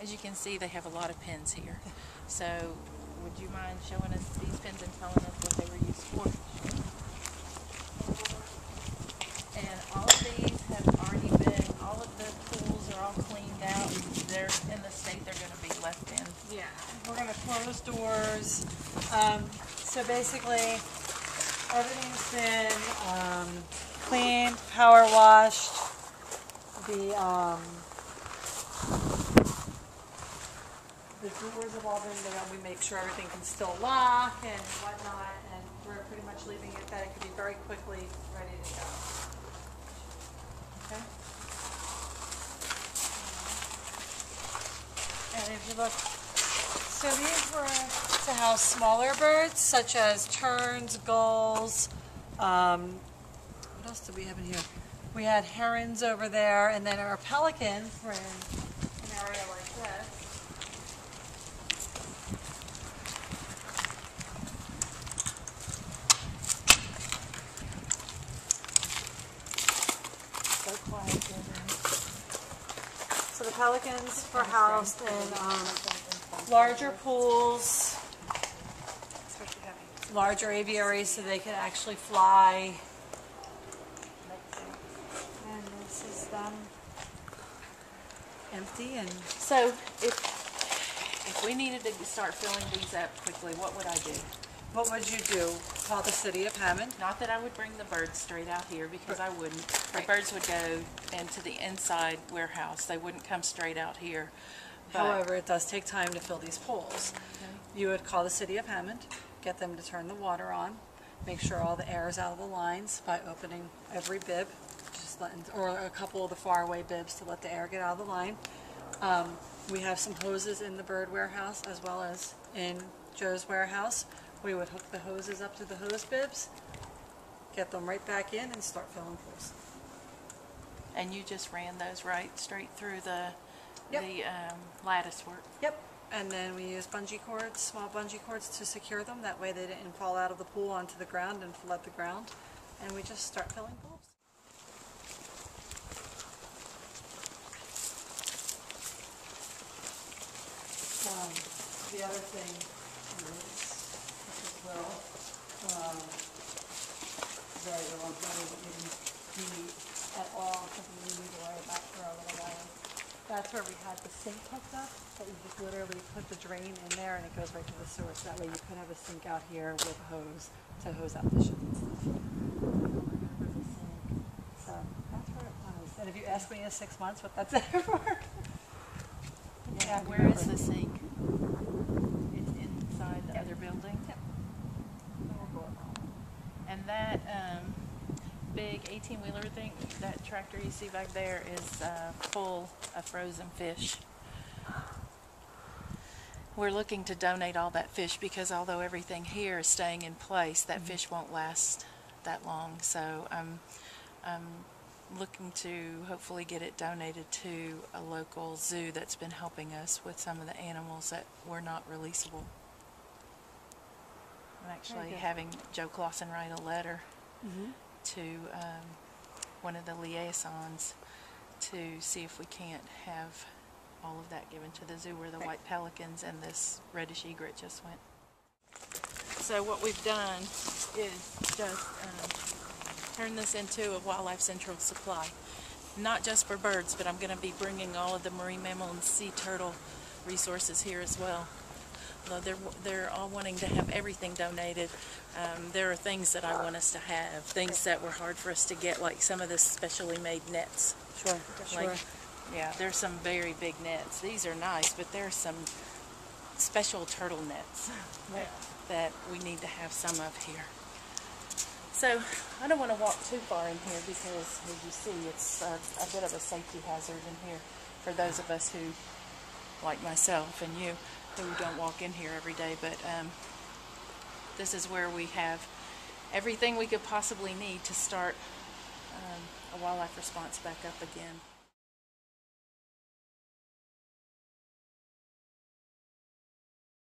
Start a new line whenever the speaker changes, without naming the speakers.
As you can see, they have a lot of pins here. So, would you mind showing us these pins and telling us what they were used for? And all of these have already been, all of the pools are all cleaned out. They're in the state they're going to be left in.
Yeah, we're going to close doors. So basically, everything's been cleaned, power washed. The doors have all been done. We make sure everything can still lock and whatnot, and we're pretty much leaving it that it could be very quickly ready to go. Okay. And if you look, so these were to house smaller birds such as terns, gulls. What else did we have in here? We had herons over there, and then our pelicans were in an area like this. So quiet here. So the pelicans were housed in larger pools, larger aviaries, so they could actually fly. And this is them empty. And
So, if we needed to start filling these up quickly, what would I do?
what would you do? Call the city of Hammond?
Not that I would bring the birds straight out here, because I wouldn't.
Right.
The birds would go into the inside warehouse. They wouldn't come straight out here. But
However, it does take time to fill these pools. You would call the city of Hammond, get them to turn the water on, make sure all the air is out of the lines by opening every bib, or a couple of the faraway bibs to let the air get out of the line. We have some hoses in the bird warehouse as well as in Joe's warehouse. We would hook the hoses up to the hose bibs, get them right back in, and start filling pools.
And you just ran those right straight through the
Yep.
lattice work.
Yep. And then we use bungee cords, small bungee cords to secure them. That way they didn't fall out of the pool onto the ground and flood the ground. And we just start filling pools. The other thing is, this as well, very little money that you didn't need at all, something you need to worry about for a little while. That's where we had the sink hooked up, that you just literally put the drain in there and it goes right to the source. That way you could have a sink out here with a hose to hose out dishes and stuff. So that's where it was. And if you ask me in 6 months what that's there for,
Yeah, where is the sink? It's inside the other building?
Yep.
And that big 18-wheeler thing, that tractor you see back there is full of frozen fish. We're looking to donate all that fish because although everything here is staying in place, that fish won't last that long. So I'm looking to hopefully get it donated to a local zoo that's been helping us with some of the animals that were not releasable. I'm actually having Joe Clausen write a letter to one of the liaisons to see if we can't have all of that given to the zoo where the white pelicans and this reddish egret just went. So what we've done is just turn this into a wildlife central supply. Not just for birds, but I'm going to be bringing all of the marine mammal and sea turtle resources here as well. Although they're all wanting to have everything donated. There are things that I want us to have, things that were hard for us to get, like some of the specially made nets.
Sure, sure.
Yeah, there's some very big nets. These are nice, but there's some special turtle nets that we need to have some of here. So I don't want to walk too far in here because, as you see, it's a bit of a safety hazard in here for those of us who, like myself and you, who don't walk in here every day. But this is where we have everything we could possibly need to start a wildlife response back up again.